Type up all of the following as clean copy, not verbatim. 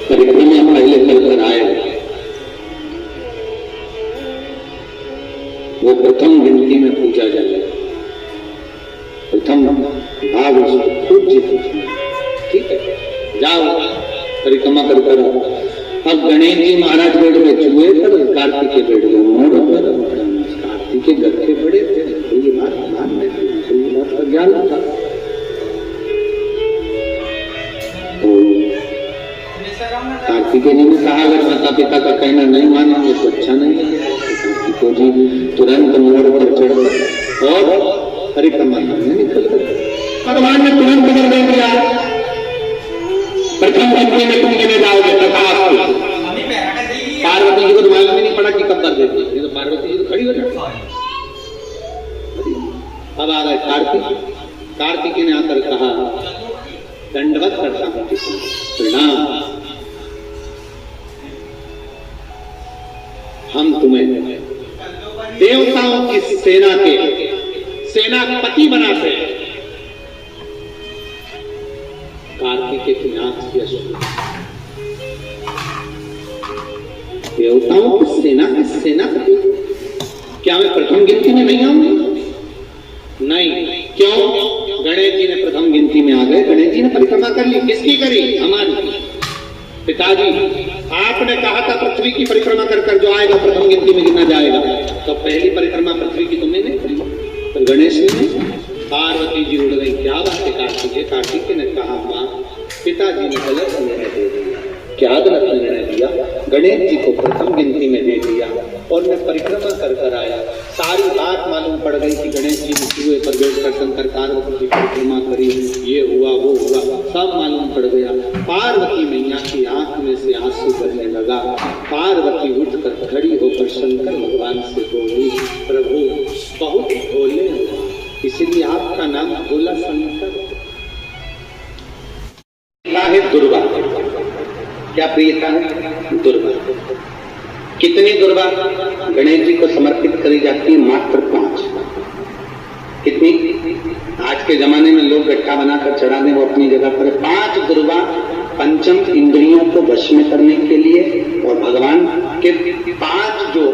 परिक्रमा पहले चल कर आए, वो प्रथम गिनती में पूजा जाए, प्रथम भाग उसको पूज्य, ठीक है, जाओ परिक्रमा कर कर। अब गणेश जी महाराज बैठ गए चूहे पर, कार्तिक के बैठ गए मोड़ पर। कार्तिक के घर के बड़े थे, ये बात मान में थी, बात का ज्ञान था। कार्तिकेय जी ने कहा अगर माता पिता का कहना नहीं मानेंगे तो अच्छा नहीं है। कार्तिकेय जी तुरंत मोड़ पर चढ़ और परिक्रमा करने निकल गए। भगवान ने तुरंत निर्णय दिया, प्रथम गिनती में तुम गिने जाओगे तथा पार्वती जी को तो मालूम नहीं पड़ा कि कब कर देती है, तो पार्वती जी तो खड़ी हो जाती। अब आ गए कार्तिक। कार्तिक ने आकर कहा दंडवत करता हूं प्रणाम, हम तुम्हें देवताओं की सेना के सेनापति बनाते हैं। कार्तिक की आंख से अश्रु, देवताओं की सेना के सेनापति, क्या मैं प्रथम गिनती में नहीं आऊंगी? नहीं, क्यों? गणेश जी ने प्रथम गिनती में आ गए, गणेश जी ने परिक्रमा कर ली। किसकी करी? हमारी। पिताजी आपने कहा था पृथ्वी की परिक्रमा कर कर जो आएगा प्रथम गिनती में गिना जाएगा, तो पहली परिक्रमा पृथ्वी की तुमने नहीं करी, तो गणेश ने। पार्वती जी उड़ गई, क्या बात है कार्तिक? कार्तिक ने कहा मां पिताजी ने गलत निर्णय दे दिया। क्या गलत निर्णय दिया? गणेश जी को प्रथम गिनती में दे दिया और मैं परिक्रमा कर कर आया। सारी बात मालूम पड़ गई कि गणेश जी ने कुएं पर बैठकर शंकर पार्वती जी परिक्रमा करी, ये हुआ वो हुआ, सब मालूम पड़ गया। पार्वती मैया की आंख में से आंसू बहने लगा। पार्वती उठकर खड़ी होकर शंकर भगवान से बोली, प्रभु बहुत भोले हो, इसलिए आपका नाम भोला शंकर है। दुर्गा, क्या प्रियता है? दुर्गा। कितनी दुर्गा गणेश जी को समर्पित करी जाती है? मात्र 5। कितनी? आज के जमाने में लोग गट्ठा बनाकर चढ़ा दें, वो अपनी जगह पर 5 दुर्गा पंचम इंद्रियों को वश में करने के लिए और भगवान के 5 जो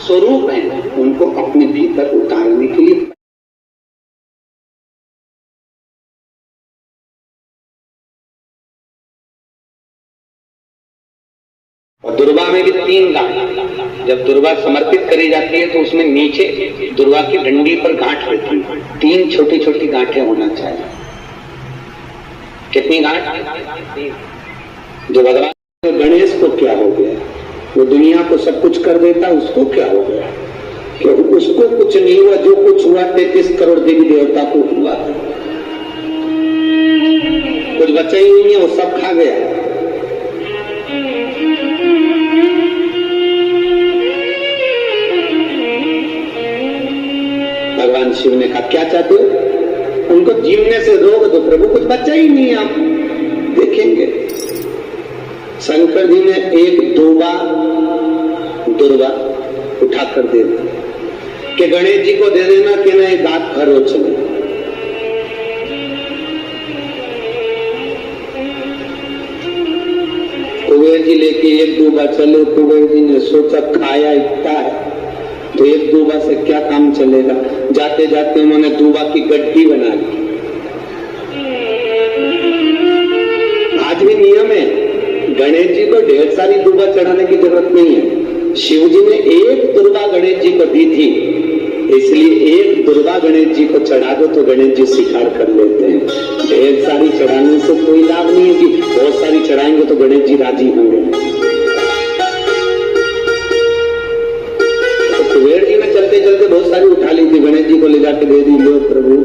स्वरूप हैं उनको अपने भीतर उतारने के लिए। और दुर्गा में भी 3 गांठ। जब दुर्गा समर्पित करी जाती है तो उसमें नीचे दुर्गा की डंडी पर गांठ रहती है, 3 छोटी छोटी गांठें होना चाहिए। कितनी गांठ? जो भगवान गणेश को क्या हो गया? वो दुनिया को सब कुछ कर देता, उसको क्या हो गया? कि उसको कुछ नहीं हुआ, जो कुछ हुआ 33 करोड़ देवी देवता को हुआ, कुछ बचा ही नहीं है, वो सब खा गया। भगवान शिव ने कहा क्या चाहते हो? उनको जीवने से रोक दो प्रभु, कुछ बचा ही नहीं, आप देखेंगे। शंकर जी ने एक दुर्गा उठाकर दे दी कि गणेश जी को दे देना कि ना एक दांत खरोच ले। कुबेर जी लेके एक दुर्गा चले। कुबेर जी ने सोचा खाया इतना है तो एक दूबा से क्या काम चलेगा। जाते जाते उन्होंने दूबा की गड्डी बना ली। आज भी नियम है, गणेश जी को ढेर सारी दूबा चढ़ाने की जरूरत नहीं है। शिव जी ने एक दुर्गा गणेश जी को दी थी, इसलिए एक दुर्गा गणेश जी को चढ़ा दो तो गणेश जी स्वीकार कर लेते हैं। ढेर सारी चढ़ाने से कोई लाभ नहीं है कि बहुत सारी चढ़ाएंगे तो गणेश जी राजी होंगे। कुबेर जी ने चलते चलते बहुत सारी उठा ली थी, गणेश जी को ले जाके दे दी, लो प्रभु।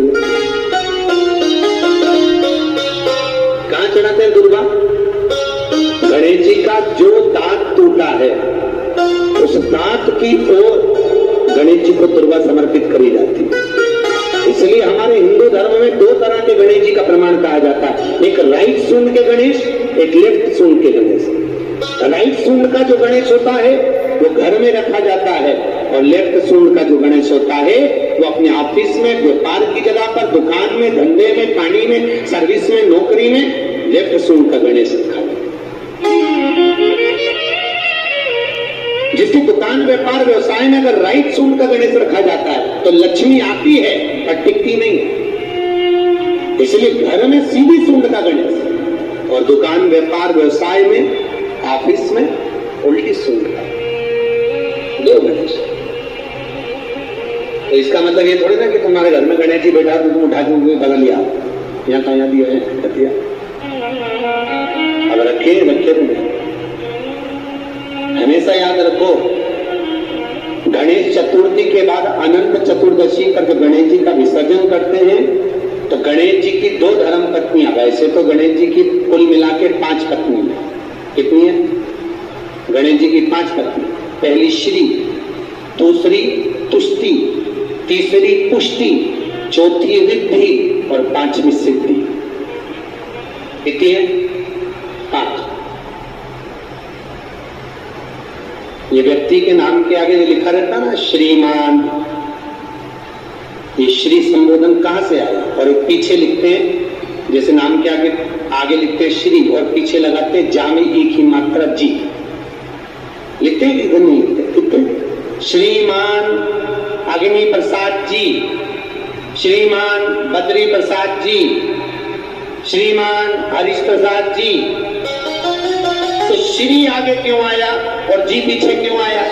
कहां चढ़ाते हैं दुर्गा? गणेश जी का जो दांत टूटा है उस दांत की ओर गणेश जी को दुर्गा समर्पित करी जाती है। इसलिए हमारे हिंदू धर्म में 2 तरह के गणेश जी का प्रमाण कहा जाता है, एक राइट सूंड के गणेश, एक लेफ्ट सूंड के गणेश। राइट सूंड का जो गणेश होता है वो घर में रखा जाता है और लेफ्ट सूंड का जो गणेश होता है वो अपने ऑफिस में, व्यापार की जगह पर, दुकान में, धंधे में, पानी में, सर्विस में, नौकरी में लेफ्ट सूंड का गणेश रखा है। जिसकी दुकान व्यापार व्यवसाय में अगर राइट सूंड का गणेश रखा जाता है तो लक्ष्मी आती है पर टिकती नहीं। इसलिए घर में सीधी सूंड का गणेश और दुकान व्यापार व्यवसाय में ऑफिस में उल्टी सूंड का, दो गणेश। तो इसका मतलब ये थोड़ी ना कि तुम्हारे घर में गणेश जी बैठा तो तुम उठा के बगल लिया, यहाँ कहाँ दिया है कतिया, अब रखे तुम हमेशा याद रखो। गणेश चतुर्थी के बाद अनंत चतुर्दशी करके गणेश जी का विसर्जन करते हैं। तो गणेश जी की दो धर्म पत्नियां, वैसे तो गणेश जी की कुल मिला के 5 पत्नी है। कितनी है? गणेश जी की 5 पत्नी। पहली श्री, दूसरी तुष्टि, तीसरी पुष्टि, चौथी रिद्धि और 5वीं सिद्धि। कितनी है? 5। ये व्यक्ति के नाम के आगे लिखा रहता ना श्रीमान, ये श्री संबोधन कहां से आया? और एक पीछे लिखते हैं, जैसे नाम के आगे लिखते हैं श्री और पीछे लगाते हैं जा में एक ही मात्रा जी लिखते हैं, इधर नहीं लिखते। श्रीमान अग्नि प्रसाद जी, श्रीमान बद्री प्रसाद जी, श्रीमान हरीश प्रसाद जी। तो श्री आगे क्यों आया और जी पीछे क्यों आया?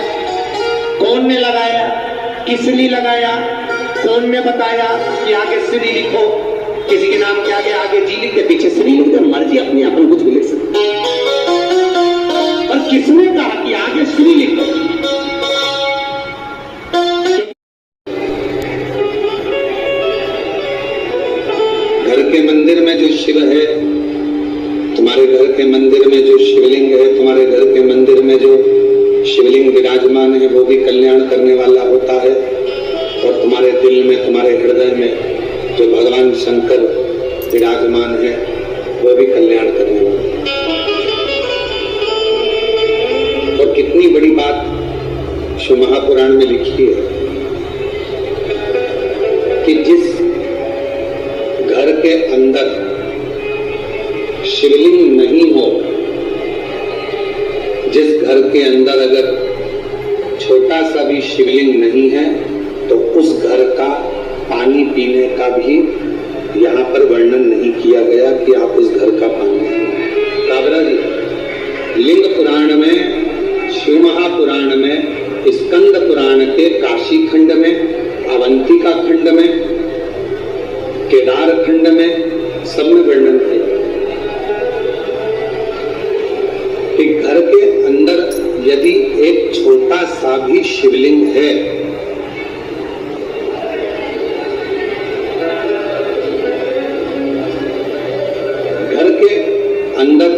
कौन ने लगाया, किस लिए लगाया, कौन ने बताया कि आगे श्री लिखो? किसी के नाम के आगे जी लिखते पीछे श्री लिखते, मर्जी अपनी, अपन कुछ भी लिख सकते। और किसने कहा कि आगे श्री लिखो? घर के मंदिर में जो शिव है, तुम्हारे घर के मंदिर में जो शिवलिंग है, तुम्हारे घर के मंदिर में जो शिवलिंग विराजमान है वो भी कल्याण करने वाला होता है। और तुम्हारे दिल में, तुम्हारे हृदय में जो भगवान शंकर विराजमान है वो भी कल्याण करने वाला है। और कितनी बड़ी बात शिव महापुराण में लिखी है कि जिस घर के अंदर शिवलिंग नहीं हो, जिस घर के अंदर अगर छोटा सा भी शिवलिंग नहीं है तो उस घर का पानी पीने का भी यहाँ पर वर्णन नहीं किया गया कि आप उस घर का पानी काबरा जी। लिंग पुराण में, शिव महापुराण में, स्कंद पुराण के काशी खंड में, अवंतिका खंड में, केदार खंड में, सब में वर्णन किया कि घर के अंदर यदि एक छोटा सा भी शिवलिंग है अंदर,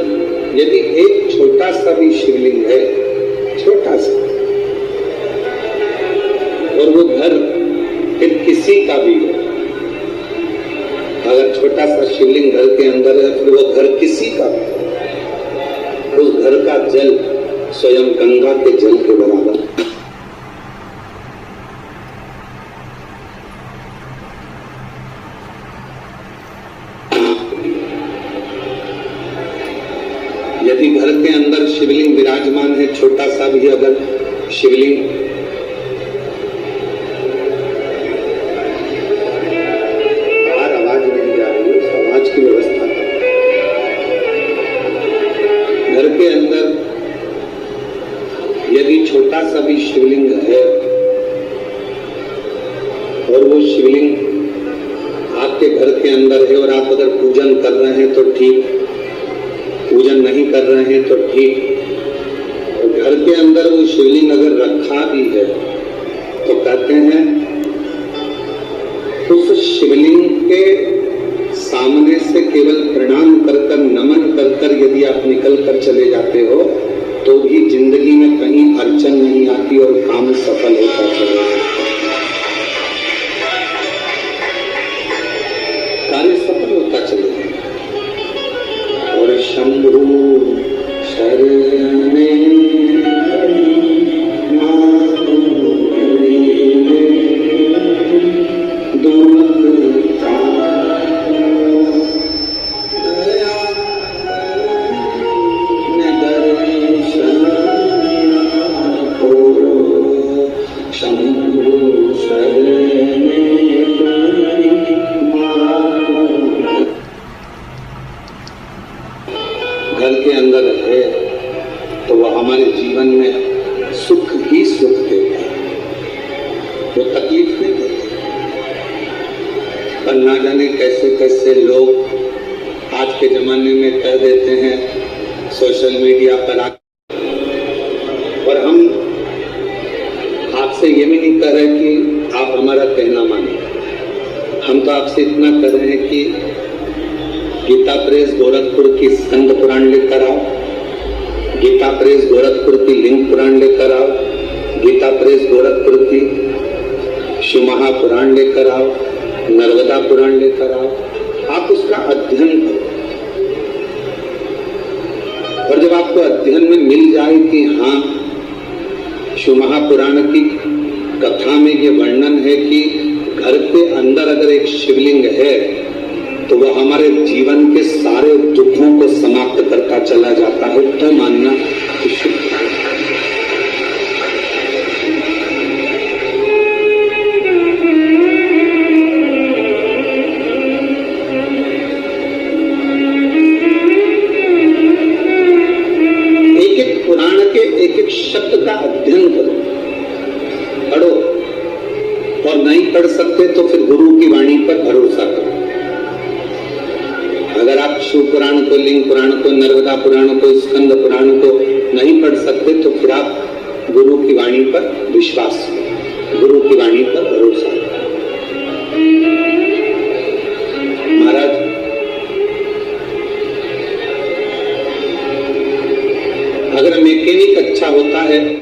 यदि एक छोटा सा भी शिवलिंग है, छोटा सा, और वो घर फिर किसी का भी हो, अगर छोटा सा शिवलिंग घर के अंदर है फिर वो घर किसी का भी, उस घर का जल स्वयं गंगा के जल के बराबर। यदि घर के अंदर शिवलिंग विराजमान है, छोटा सा भी अगर शिवलिंग, बाहर आवाज नहीं जा रही है, उस आवाज की व्यवस्था घर के अंदर यदि छोटा सा भी शिवलिंग है और वो शिवलिंग आपके घर के अंदर है और आप अगर पूजन कर रहे हैं तो ठीक, पूजन नहीं कर रहे हैं तो ठीक। और घर के अंदर वो शिवलिंग अगर रखा भी है तो कहते हैं उस शिवलिंग के सामने से केवल प्रणाम कर कर, नमन कर कर यदि आप निकल कर चले जाते हो तो भी जिंदगी में कहीं अड़चन नहीं आती और काम सफल होता चले, कार्य सफल होता चले। और शंभु शरणे Oh अगर है तो वह हमारे जीवन में सुख ही सुख देता है, वो तकलीफ नहीं देता। पर ना जाने कैसे कैसे लोग आज के जमाने में कह देते हैं सोशल मीडिया पर और हम आपसे ये भी नहीं कह रहे कि आप हमारा कहना माने, हम तो आपसे इतना कर रहे हैं कि गीता प्रेस गोरखपुर की स्कंद पुराण लेकर आओ, गीता प्रेस गोरखपुर की लिंग पुराण लेकर आओ, गीता प्रेस गोरखपुर की शिवमहा पुराण लेकर आओ, नर्मदा पुराण लेकर आओ, आप उसका अध्ययन करो। और जब आपको अध्ययन में मिल जाए कि हाँ शिवमहा पुराण की कथा में ये वर्णन है कि घर के अंदर अगर एक शिवलिंग है तो वह हमारे जीवन के सारे दुखों को समाप्त करता चला जाता है, तो मानना कि शुभ है। एक एक पुराण के एक एक शब्द का अध्ययन करो, पढ़ो, और नहीं पढ़ सकते तो फिर गुरु की वाणी पर भरोसा करो। अगर आप शिव पुराण को, लिंग पुराण को, नर्मदा पुराण को, स्कंद पुराण को नहीं पढ़ सकते तो फिर आप गुरु की वाणी पर विश्वास करो, गुरु की वाणी पर भरोसा करो। महाराज अगर मैकेनिक अच्छा होता है